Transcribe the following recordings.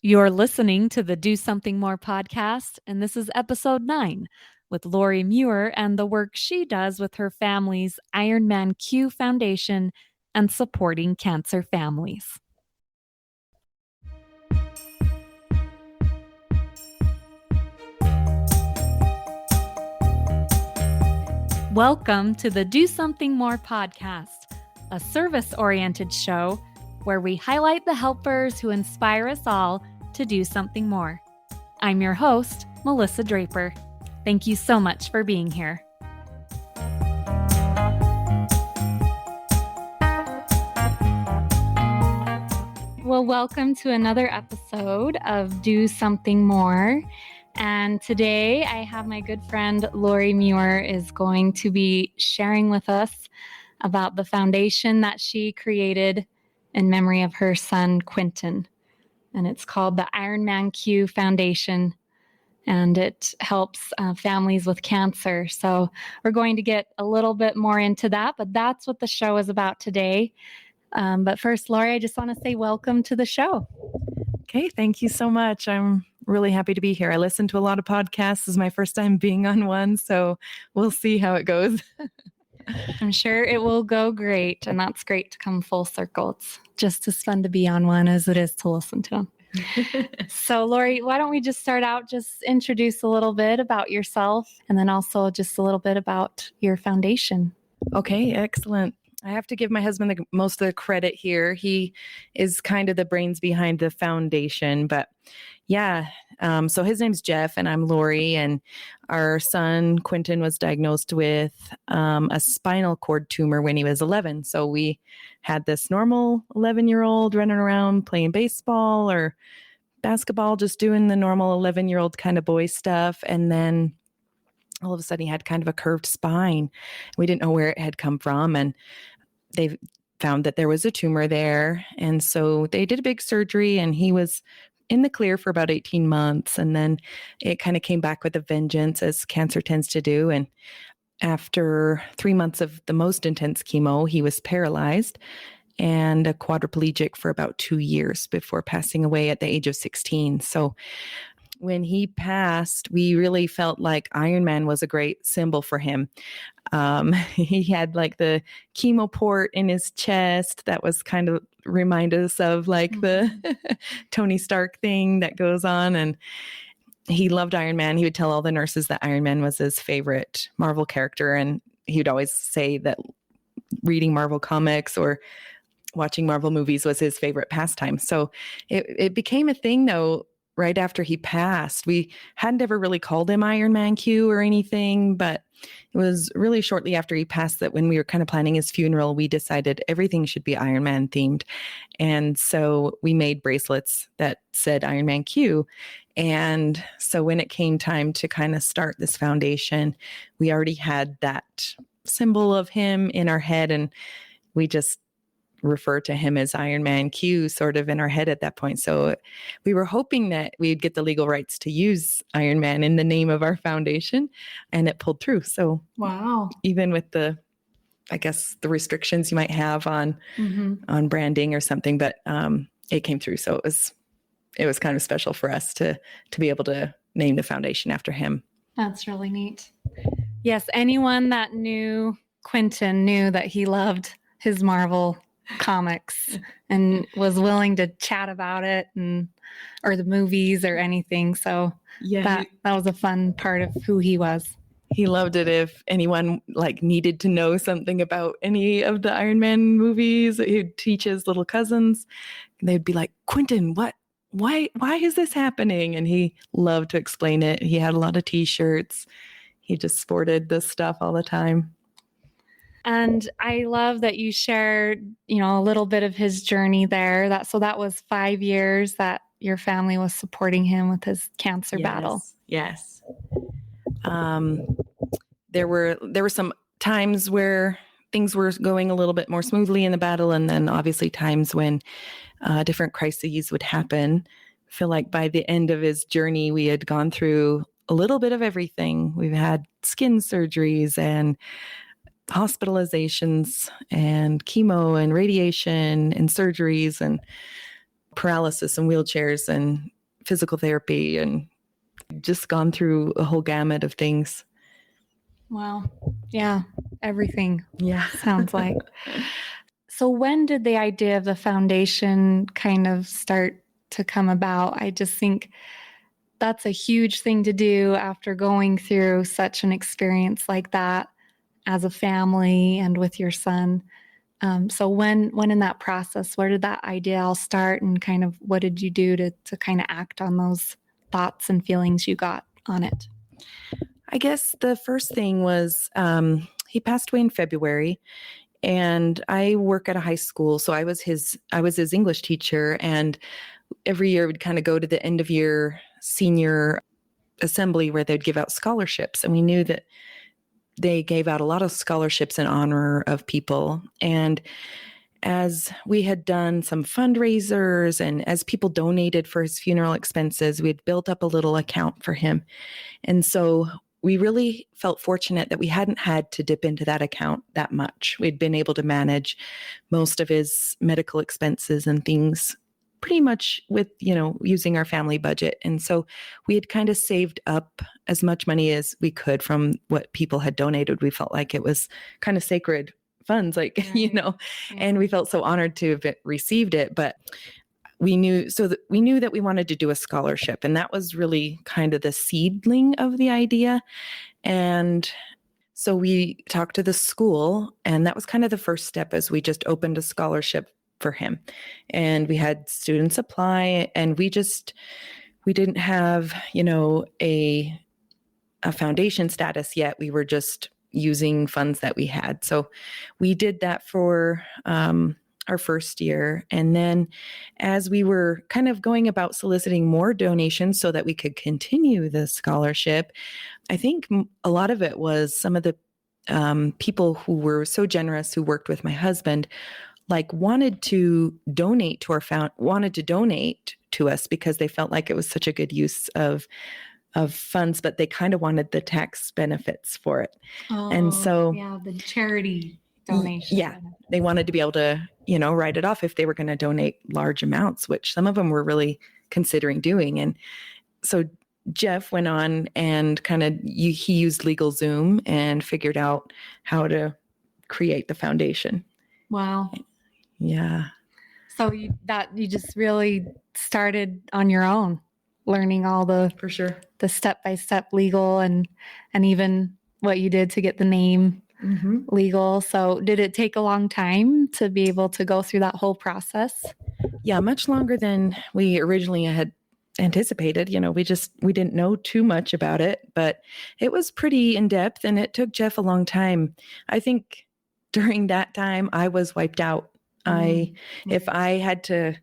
You're listening to the Do Something More podcast, and this is episode 9 with Lori Muir and the work she does with her family's Ironman Q Foundation and supporting cancer families. Welcome to the Do Something More podcast, a service-oriented show where we highlight the helpers who inspire us all to do something more. I'm your host, Melissa Draper. Thank you so much for being here. Well, welcome to another episode of Do Something More. And today I have my good friend Lori Muir is going to be sharing with us about the foundation that she created in memory of her son, Quinton. And it's called the Ironman Q Foundation, and it helps families with cancer. So we're going to get a little bit more into that, but that's what the show is about today. But first, Lori, I just want to say welcome to the show. Okay, thank you so much. I'm really happy to be here. I listen to a lot of podcasts. This is my first time being on one, so we'll see how it goes. I'm sure it will go great, and that's great to come full circle. It's just as fun to be on one as it is to listen to them. So, Lori, why don't we just start out, just introduce a little bit about yourself, and then also just a little bit about your foundation. Okay, excellent. I have to give my husband most of the credit here. He is kind of the brains behind the foundation, but yeah. So his name's Jeff and I'm Lori, and our son Quinton was diagnosed with a spinal cord tumor when he was 11. So we had this normal 11-year-old running around playing baseball or basketball, just doing the normal 11-year-old kind of boy stuff. And then all of a sudden he had kind of a curved spine. We didn't know where it had come from. And they found that there was a tumor there. And so they did a big surgery, and he was in the clear for about 18 months. And then it kind of came back with a vengeance, as cancer tends to do. And after 3 months of the most intense chemo, he was paralyzed and a quadriplegic for about 2 years before passing away at the age of 16. So when he passed, we really felt like Ironman was a great symbol for him. He had like the chemo port in his chest that was kind of remind us of like the Tony Stark thing that goes on. And he loved Iron Man. He would tell all the nurses that Iron Man was his favorite Marvel character. And he would always say that reading Marvel comics or watching Marvel movies was his favorite pastime. So it became a thing, though. Right after he passed, we hadn't ever really called him Ironman Q or anything, but it was really shortly after he passed that when we were kind of planning his funeral, we decided everything should be Ironman themed. And so we made bracelets that said Ironman Q. And so when it came time to kind of start this foundation, we already had that symbol of him in our head, and we just refer to him as Ironman Q sort of in our head at that point. So we were hoping that we'd get the legal rights to use Ironman in the name of our foundation, and it pulled through. So wow, even with the restrictions you might have on branding or something, but it came through. So it was kind of special for us to be able to name the foundation after him. That's really neat. Yes, anyone that knew Quinton knew that he loved his Marvel comics and was willing to chat about it or the movies or anything. So that was a fun part of who he was. He loved it if anyone like needed to know something about any of the Iron Man movies. He'd teach his little cousins. They'd be like, Quinton, why is this happening? And he loved to explain it. He had a lot of t-shirts. He just sported this stuff all the time. And I love that you shared, a little bit of his journey there. That was 5 years that your family was supporting him with his cancer battle. Yes. There were some times where things were going a little bit more smoothly in the battle, and then obviously times when different crises would happen. I feel like by the end of his journey, we had gone through a little bit of everything. We've had skin surgeries and hospitalizations and chemo and radiation and surgeries and paralysis and wheelchairs. And physical therapy and just gone through a whole gamut of things. Wow. Yeah. Everything. Yeah. Sounds like. So when did the idea of the foundation kind of start to come about? I just think that's a huge thing to do after going through such an experience like that as a family and with your son. So when in that process, where did that idea all start, and kind of what did you do to kind of act on those thoughts and feelings you got on it? I guess the first thing was he passed away in February, and I work at a high school, so I was his English teacher, and every year we'd kind of go to the end of year senior assembly where they'd give out scholarships, and we knew that they gave out a lot of scholarships in honor of people. And as we had done some fundraisers and as people donated for his funeral expenses, we had built up a little account for him. And so we really felt fortunate that we hadn't had to dip into that account that much. We'd been able to manage most of his medical expenses and things pretty much with, using our family budget. And so we had kind of saved up as much money as we could from what people had donated. We felt like it was kind of sacred funds, right. Yeah. And we felt so honored to have received it. But we knew that we wanted to do a scholarship, and that was really kind of the seedling of the idea. And so we talked to the school, and that was kind of the first step, as we just opened a scholarship for him. And we had students apply, and we didn't have, a foundation status yet. We were just using funds that we had. So we did that for our first year. And then as we were kind of going about soliciting more donations so that we could continue the scholarship, I think a lot of it was some of the people who were so generous, who worked with my husband, wanted to donate to us because they felt like it was such a good use of funds, but they kind of wanted the tax benefits for it. And so the charity donation. Yeah, they wanted to be able to, write it off if they were going to donate large amounts, which some of them were really considering doing. And so Jeff went on and he used LegalZoom and figured out how to create the foundation. Wow. Yeah. So you just really started on your own, learning all the For sure. the step-by-step legal and even what you did to get the name legal. So did it take a long time to be able to go through that whole process? Yeah, much longer than we originally had anticipated. We didn't know too much about it, but it was pretty in depth, and it took Jeff a long time. I think during that time I was wiped out. If I had to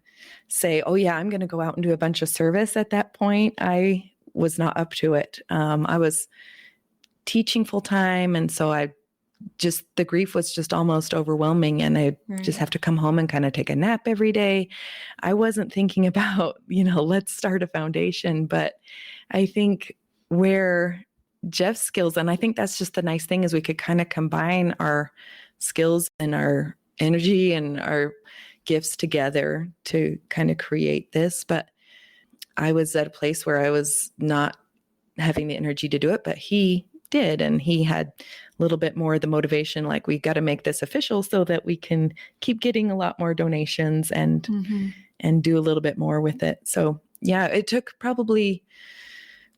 say, oh yeah, I'm going to go out and do a bunch of service at that point, I was not up to it. I was teaching full time. And so the grief was just almost overwhelming, and I just have to come home and kind of take a nap every day. I wasn't thinking about, let's start a foundation, but I think where Jeff's skills, and I think that's just the nice thing, is we could kind of combine our skills and our energy and our gifts together to kind of create this. But I was at a place where I was not having the energy to do it, but he did. And he had a little bit more of the motivation, we got to make this official so that we can keep getting a lot more donations and do a little bit more with it. So yeah, it took probably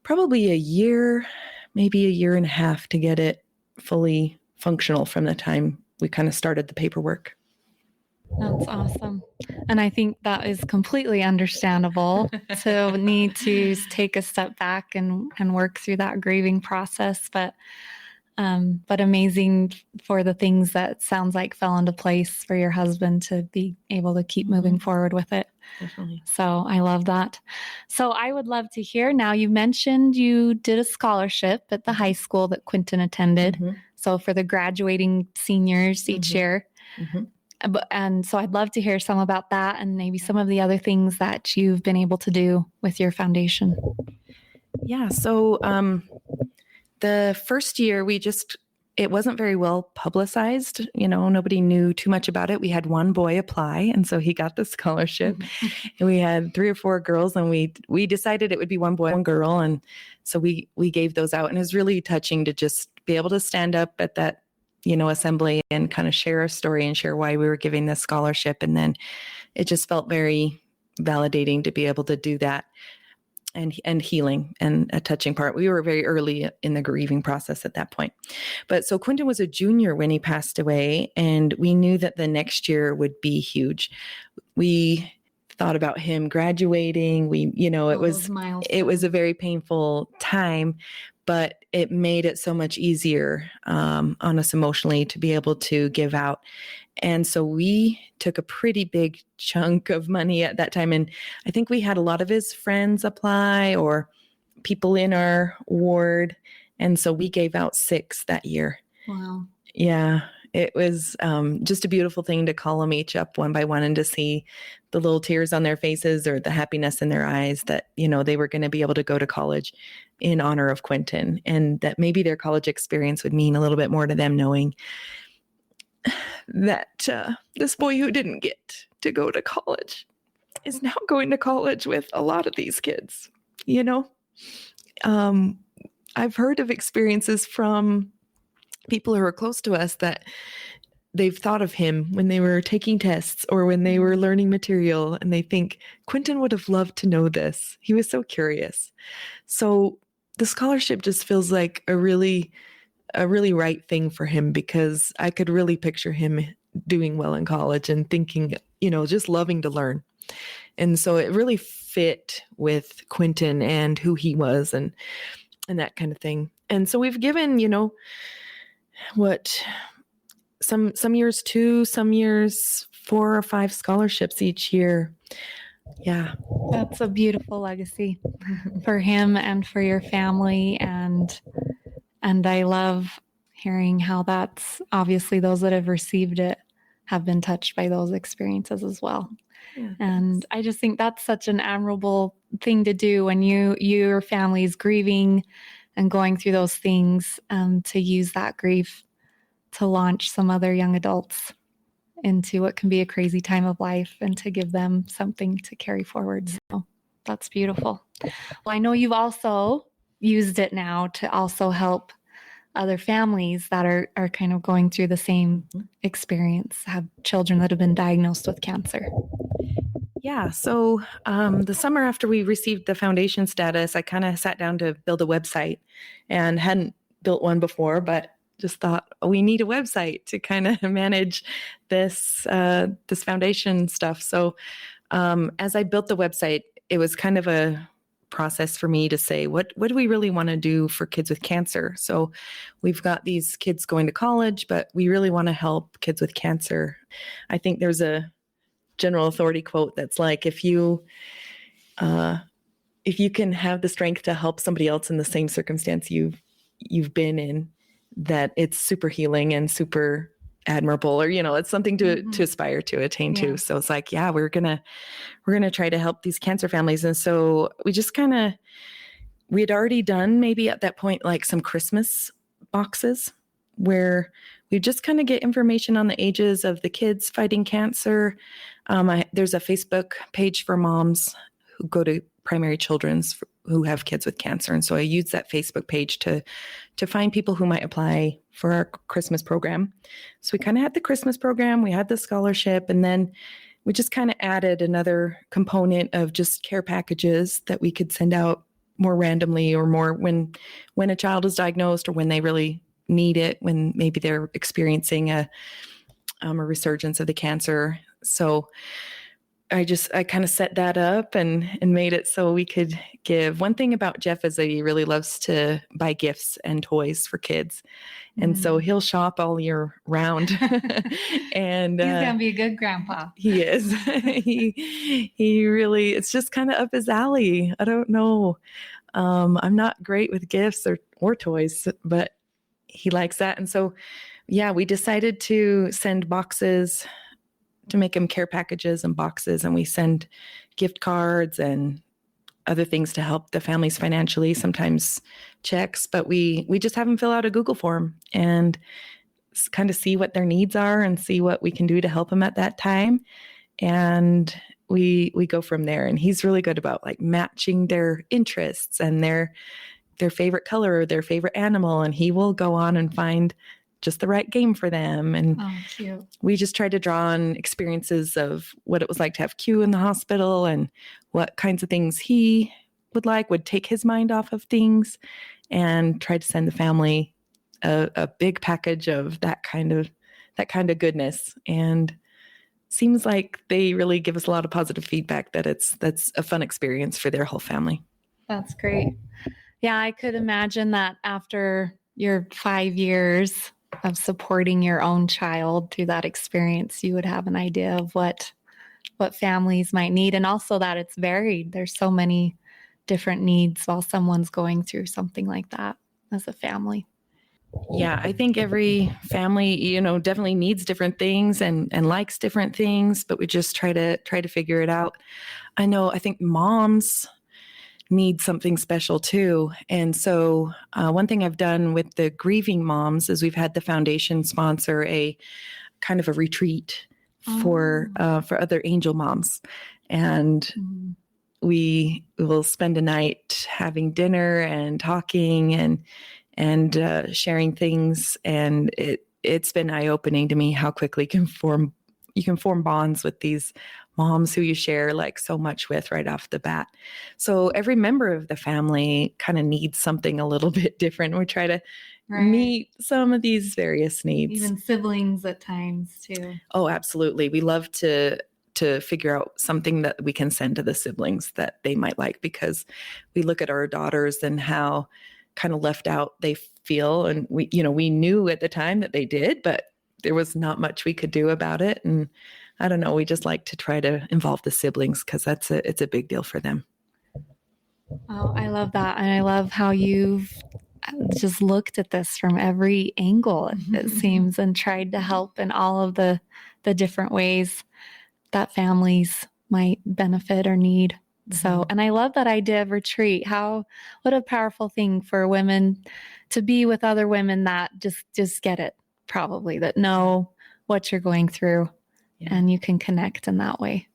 a year, maybe a year and a half to get it fully functional from the time we kind of started the paperwork. That's awesome. And I think that is completely understandable to need to take a step back and work through that grieving process. But amazing for the things that sounds like fell into place for your husband to be able to keep moving forward with it. Definitely. So I love that. So I would love to hear now, you mentioned you did a scholarship at the high school that Quinton attended. So for the graduating seniors each year. And so I'd love to hear some about that and maybe some of the other things that you've been able to do with your foundation. Yeah. So the first year we just it wasn't very well publicized. Nobody knew too much about it. We had one boy apply, and so he got the scholarship. And we had 3 or 4 girls, and we decided it would be one boy, one girl. And so we gave those out. And it was really touching to just be able to stand up at that, assembly and kind of share a story and share why we were giving this scholarship. And then it just felt very validating to be able to do that. And healing and a touching part. We were very early in the grieving process at that point. But so Quinton was a junior when he passed away, and we knew that the next year would be huge. We thought about him graduating. It was a very painful time, but it made it so much easier on us emotionally to be able to give out. And so we took a pretty big chunk of money at that time. And I think we had a lot of his friends apply or people in our ward. And so we gave out 6 that year. Wow. Yeah. It was just a beautiful thing to call them each up one by one and to see the little tears on their faces or the happiness in their eyes that, they were going to be able to go to college in honor of Quinton, and that maybe their college experience would mean a little bit more to them, knowing that this boy who didn't get to go to college is now going to college with a lot of these kids. I've heard of experiences from people who are close to us that they've thought of him when they were taking tests or when they were learning material, and they think Quinton would have loved to know this. He was so curious. So the scholarship just feels like a really right thing for him, because I could really picture him doing well in college and thinking, just loving to learn. And so it really fit with Quinton and who he was and that kind of thing. And so we've given, some years 2, some years 4 or 5 scholarships each year. Yeah. That's a beautiful legacy for him and for your family. And I love hearing how that's obviously those that have received it have been touched by those experiences as well. Yeah, and I just think that's such an admirable thing to do when your family's grieving and going through those things, to use that grief to launch some other young adults into what can be a crazy time of life and to give them something to carry forward. So that's beautiful. Well, I know you've also used it now to also help other families that are kind of going through the same experience, have children that have been diagnosed with cancer. Yeah. So the summer after we received the foundation status, I kind of sat down to build a website, and hadn't built one before, but just thought we need a website to kind of manage this foundation stuff. So as I built the website, it was kind of a process for me to say, what do we really want to do for kids with cancer? So we've got these kids going to college, but we really want to help kids with cancer. I think there's a general authority quote that's like, if you can have the strength to help somebody else in the same circumstance you've been in, that it's super healing and super admirable, or it's something to aspire to, attain to. So it's like, yeah, we're gonna try to help these cancer families. And so we had already done, maybe at that point, like some Christmas boxes where we just kind of get information on the ages of the kids fighting cancer. There's a Facebook page for moms who go to primary children's who have kids with cancer. And so I use that Facebook page to find people who might apply for our Christmas program. So we kind of had the Christmas program, we had the scholarship, and then we just kind of added another component of just care packages that we could send out more randomly, or more when a child is diagnosed, or when they really need it, when maybe they're experiencing a resurgence of the cancer. So I kind of set that up and made it so we could give. One thing about Jeff is that he really loves to buy gifts and toys for kids. And so he'll shop all year round. And he's going to be a good grandpa. He is. He really, it's just kind of up his alley. I don't know. I'm not great with gifts or toys, but he likes that. And so, yeah, we decided to send boxes, to make them care packages and boxes, and we send gift cards and other things to help the families financially, sometimes checks, but we just have them fill out a Google form and kind of see what their needs are and see what we can do to help them at that time. And we go from there. And he's really good about like matching their interests and their favorite color or their favorite animal. And he will go on and find just the right game for them. And cute. We just tried to draw on experiences of what it was like to have Q in the hospital and what kinds of things he would take his mind off of things, and tried to send the family a big package of that kind of goodness. And seems like they really give us a lot of positive feedback that that's a fun experience for their whole family. That's great. Yeah, I could imagine that after your 5 years of supporting your own child through that experience, you would have an idea of what families might need, and also that it's varied. There's so many different needs while someone's going through something like that as a family. Yeah, I think every family, definitely needs different things and likes different things, but we just try to figure it out. I think moms need something special too. And so one thing I've done with the grieving moms is we've had the foundation sponsor a kind of a retreat for other angel moms. And we will spend a night having dinner and talking and sharing things. And it's been eye-opening to me how quickly you can form bonds with these moms who you share like so much with right off the bat. So every member of the family kind of needs something a little bit different. We try to meet some of these various needs. Even siblings at times too. Oh, absolutely. We love to figure out something that we can send to the siblings that they might like, because we look at our daughters and how kind of left out they feel. And we knew at the time that they did, but there was not much we could do about it. And I don't know, we just like to try to involve the siblings because it's a big deal for them. Oh, I love that. And I love how you've just looked at this from every angle, it seems, and tried to help in all of the different ways that families might benefit or need. So, and I love that idea of retreat. What a powerful thing for women to be with other women that just get it, probably, that know what you're going through, and you can connect in that way.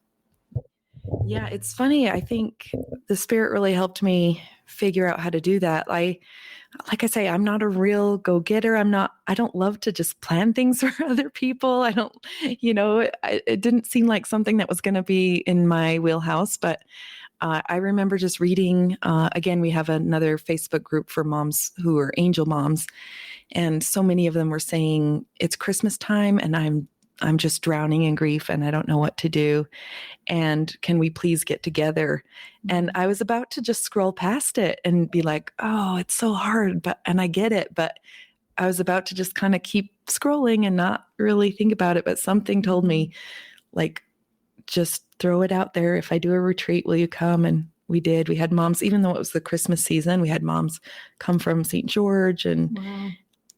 Yeah, it's funny. I think the Spirit really helped me figure out how to do that. Like I say, I'm not a real go-getter. I don't love to just plan things for other people. I don't, it didn't seem like something that was going to be in my wheelhouse, but I remember just reading, again, we have another Facebook group for moms who are angel moms. And so many of them were saying it's Christmas time and I'm just drowning in grief and I don't know what to do. And can we please get together? And I was about to just scroll past it and be like, oh, it's so hard, and I get it. But I was about to just kind of keep scrolling and not really think about it. But something told me, like, just throw it out there. If I do a retreat, will you come? And we did. We had moms, even though it was the Christmas season, we had moms come from St. George, and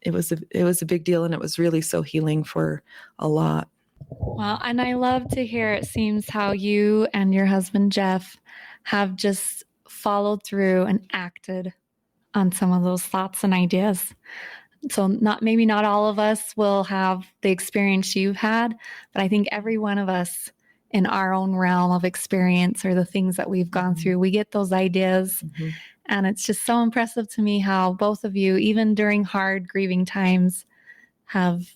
it was a big deal. And it was really so healing for a lot. Well, and I love to hear, it seems, how you and your husband, Jeff, have just followed through and acted on some of those thoughts and ideas. So maybe not all of us will have the experience you've had, but I think every one of us in our own realm of experience or the things that we've gone through, we get those ideas. And it's just so impressive to me how both of you, even during hard grieving times, have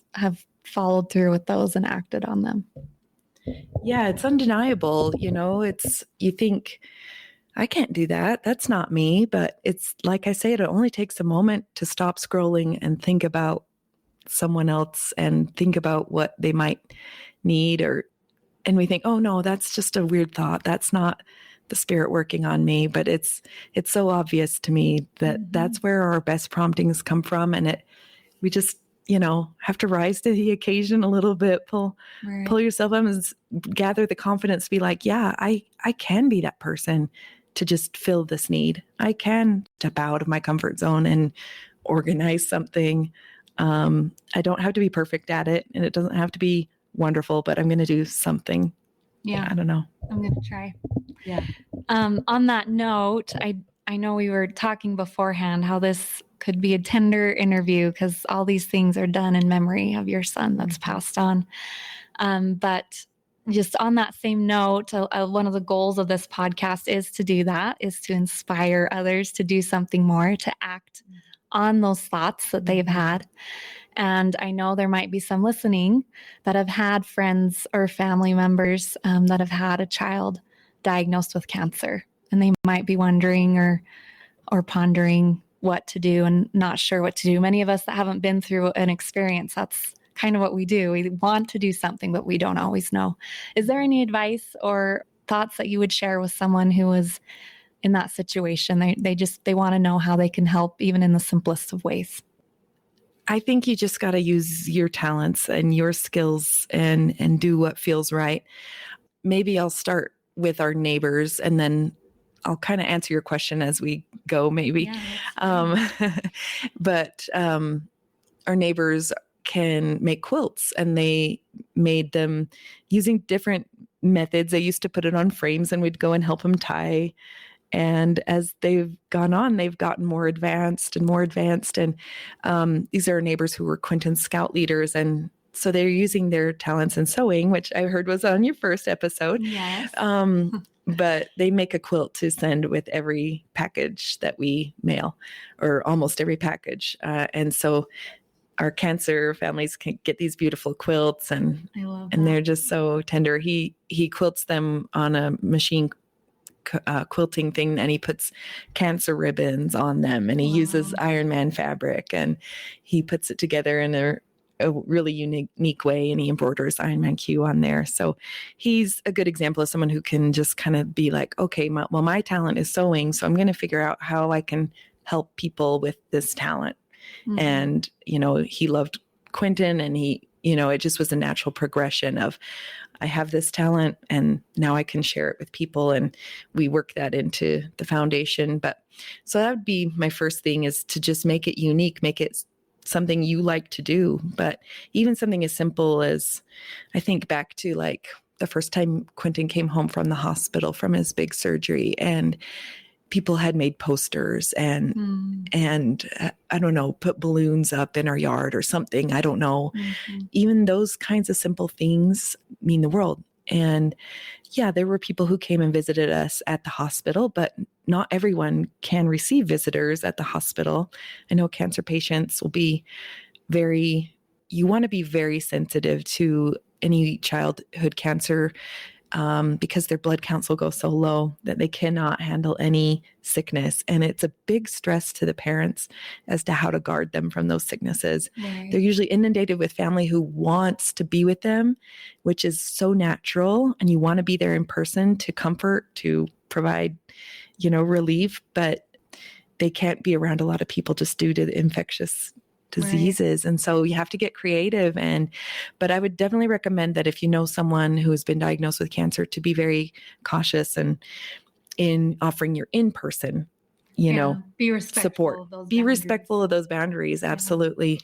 followed through with those and acted on them. Yeah, it's undeniable. You think, I can't do that. That's not me. But it's like I say, it only takes a moment to stop scrolling and think about someone else and think about what they might need, and we think, oh no, that's just a weird thought. That's not the Spirit working on me. But it's so obvious to me that that's where our best promptings come from. And we just, have to rise to the occasion a little bit, pull yourself up and gather the confidence to be like, yeah, I can be that person to just fill this need. I can step out of my comfort zone and organize something. I don't have to be perfect at it, and it doesn't have to be wonderful, but I'm going to do something. Yeah. I don't know. I'm going to try. Yeah. On that note, I know we were talking beforehand how this could be a tender interview because all these things are done in memory of your son that's passed on. But just on that same note, one of the goals of this podcast is to do that, is to inspire others to do something more, to act on those thoughts that they've had. And I know there might be some listening that have had friends or family members that have had a child diagnosed with cancer, and they might be wondering or pondering what to do and not sure what to do. Many of us that haven't been through an experience, that's kind of what we do. We want to do something, but we don't always know. Is there any advice or thoughts that you would share with someone who is in that situation? They want to know how they can help, even in the simplest of ways. I think you just got to use your talents and your skills and do what feels right. Maybe I'll start with our neighbors, and then I'll kind of answer your question as we go, maybe. Yeah, but our neighbors can make quilts, and they made them using different methods. They used to put it on frames, and we'd go and help them tie. And as they've gone on, they've gotten more advanced and more advanced. And these are neighbors who were Quinton scout leaders. And so they're using their talents in sewing, which I heard was on your first episode. Yes. But they make a quilt to send with every package that we mail, or almost every package. And so our cancer families can get these beautiful quilts, and they're just so tender. He quilts them on a machine quilting thing, and he puts cancer ribbons on them, and he uses Ironman fabric, and he puts it together in a really unique way, and he embroiders Ironman Q on there. So he's a good example of someone who can just kind of be like, okay, my talent is sewing, so I'm going to figure out how I can help people with this talent. Mm-hmm. And, he loved Quinton, and it just was a natural progression of, I have this talent and now I can share it with people, and we work that into the foundation. But so that would be my first thing, is to just make it unique, make it something you like to do. But even something as simple as, I think back to like the first time Quinton came home from the hospital from his big surgery, and people had made posters and I don't know, put balloons up in our yard or something. I don't know. Mm-hmm. Even those kinds of simple things mean the world. And yeah, there were people who came and visited us at the hospital, but not everyone can receive visitors at the hospital. I know cancer patients will be you want to be very sensitive to any childhood cancer, because their blood counts will go so low that they cannot handle any sickness. And it's a big stress to the parents as to how to guard them from those sicknesses. Right. They're usually inundated with family who wants to be with them, which is so natural. And you want to be there in person to comfort, to provide, relief, but they can't be around a lot of people just due to the infectious diseases. Right. And so you have to get creative. But I would definitely recommend that if you know someone who has been diagnosed with cancer, to be very cautious and in offering your in-person, be respectful support, of those be boundaries. Respectful of those boundaries. Absolutely. Yeah.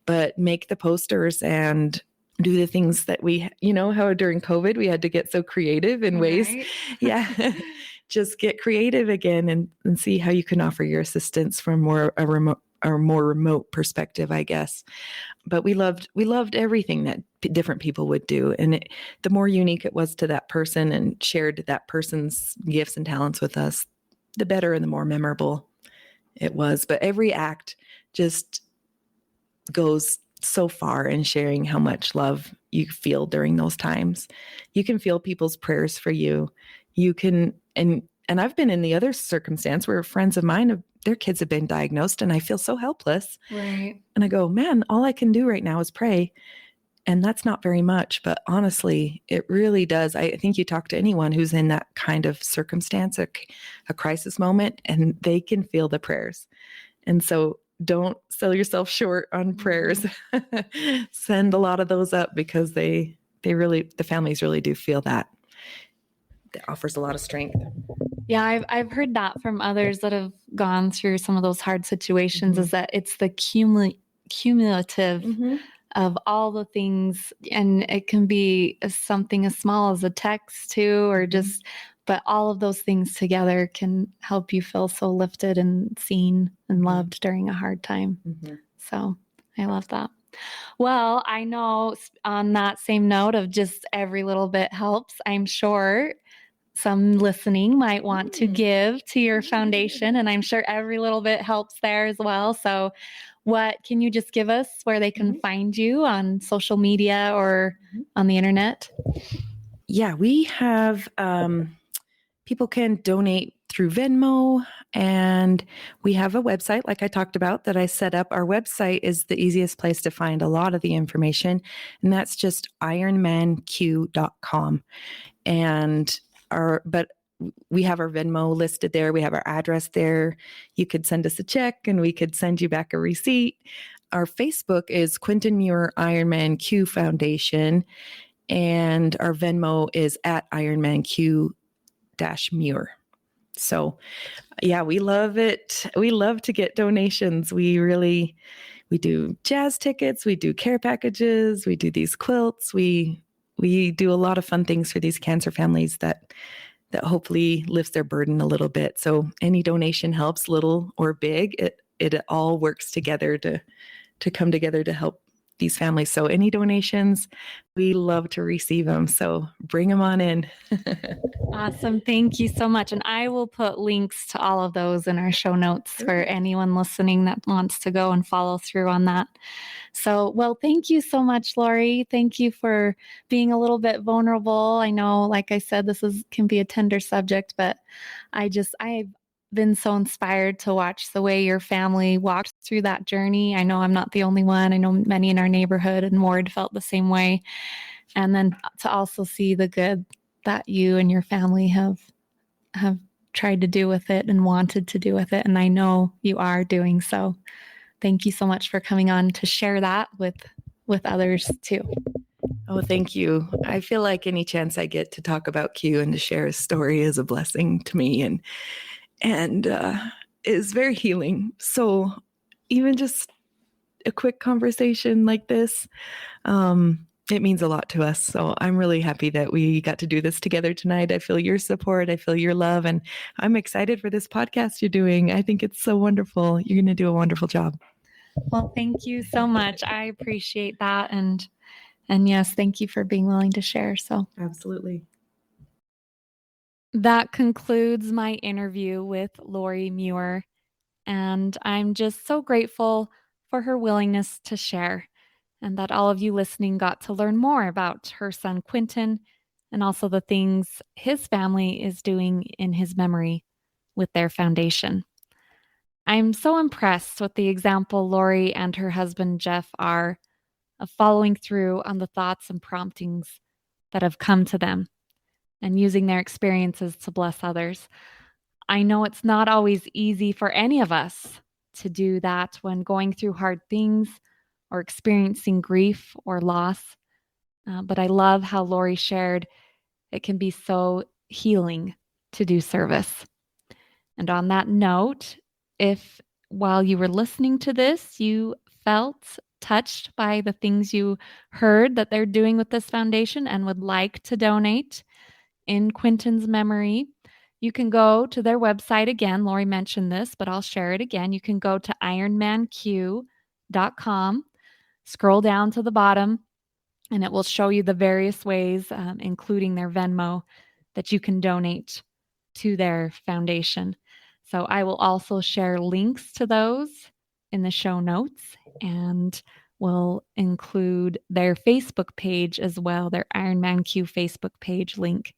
But make the posters and do the things that we, how during COVID, we had to get so creative in ways. Yeah. Just get creative again and see how you can offer your assistance from a more remote perspective, I guess. But we loved everything that different people would do. And the more unique it was to that person and shared that person's gifts and talents with us, the better and the more memorable it was. But every act just goes so far in sharing how much love you feel during those times. You can feel people's prayers for you. You can, and I've been in the other circumstance where friends of mine, their kids have been diagnosed, and I feel so helpless. Right. And I go, man, all I can do right now is pray. And that's not very much, but honestly, it really does. I think you talk to anyone who's in that kind of circumstance, a crisis moment, and they can feel the prayers. And so don't sell yourself short on prayers. Send a lot of those up, because the families really do feel that. It offers a lot of strength. Yeah, I've heard that from others that have gone through some of those hard situations, mm-hmm. is that it's the cumulative mm-hmm. of all the things, and it can be something as small as a text too, or just but all of those things together can help you feel so lifted and seen and loved during a hard time. So I love that. Well, I know on that same note of just every little bit helps, I'm sure some listening might want to give to your foundation, and I'm sure every little bit helps there as well. So what can you just give us where they can find you on social media or on the internet? Yeah, we have people can donate through Venmo, and we have a website, like I talked about, that I set up. Our website is the easiest place to find a lot of the information, and that's just ironmanq.com. And but we have our Venmo listed there. We have our address there. You could send us a check and we could send you back a receipt. Our Facebook is Quinton Muir Ironman Q Foundation, and our Venmo is at Ironman Q Muir. So yeah, we love it. We love to get donations. We do jazz tickets, we do care packages, we do these quilts, we do a lot of fun things for these cancer families that hopefully lifts their burden a little bit. So any donation helps, little or big. It all works together to come together to help these families. So any donations, we love to receive them. So bring them on in. Awesome. Thank you so much. And I will put links to all of those in our show notes for anyone listening that wants to go and follow through on that. So, well, thank you so much, Lori. Thank you for being a little bit vulnerable. I know, like I said, this can be a tender subject, but I've been so inspired to watch the way your family walked through that journey. I know I'm not the only one. I know many in our neighborhood and Ward felt the same way. And then to also see the good that you and your family have tried to do with it and wanted to do with it. And I know you are doing so. Thank you so much for coming on to share that with others too. Oh, thank you. I feel like any chance I get to talk about Q and to share a story is a blessing to me, and is very healing. So even just a quick conversation like this, it means a lot to us. So I'm really happy that we got to do this together tonight. I feel your support. I feel your love. And I'm excited for this podcast you're doing. I think it's so wonderful. You're going to do a wonderful job. Well, thank you so much. I appreciate that. And yes, thank you for being willing to share. So absolutely. That concludes my interview with Lori Muir. And I'm just so grateful for her willingness to share, and that all of you listening got to learn more about her son, Quinton, and also the things his family is doing in his memory with their foundation. I'm so impressed with the example Lori and her husband, Jeff, are of following through on the thoughts and promptings that have come to them and using their experiences to bless others. I know it's not always easy for any of us to do that when going through hard things or experiencing grief or loss. But I love how Lori shared it can be so healing to do service. And on that note, if while you were listening to this, you felt touched by the things you heard that they're doing with this foundation and would like to donate in Quinton's memory, you can go to their website again. Lori mentioned this, but I'll share it again. You can go to ironmanq.com, scroll down to the bottom, and it will show you the various ways, including their Venmo, that you can donate to their foundation. So I will also share links to those in the show notes, and we'll include their Facebook page as well, their Ironman Q Facebook page link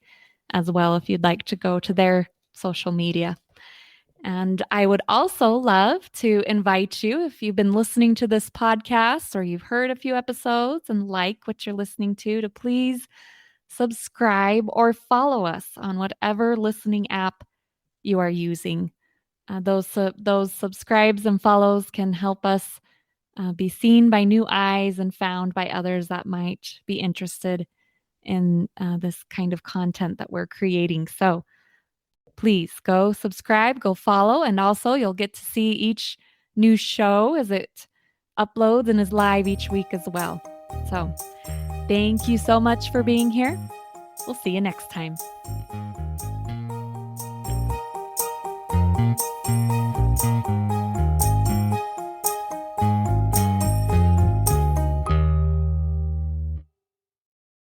as well, if you'd like to go to their social media. And I would also love to invite you, if you've been listening to this podcast or you've heard a few episodes and like what you're listening to please subscribe or follow us on whatever listening app you are using. Those subscribes and follows can help us be seen by new eyes and found by others that might be interested in this kind of content that we're creating. So please go subscribe, go follow, and also you'll get to see each new show as it uploads and is live each week as well. So thank you so much for being here. We'll see you next time.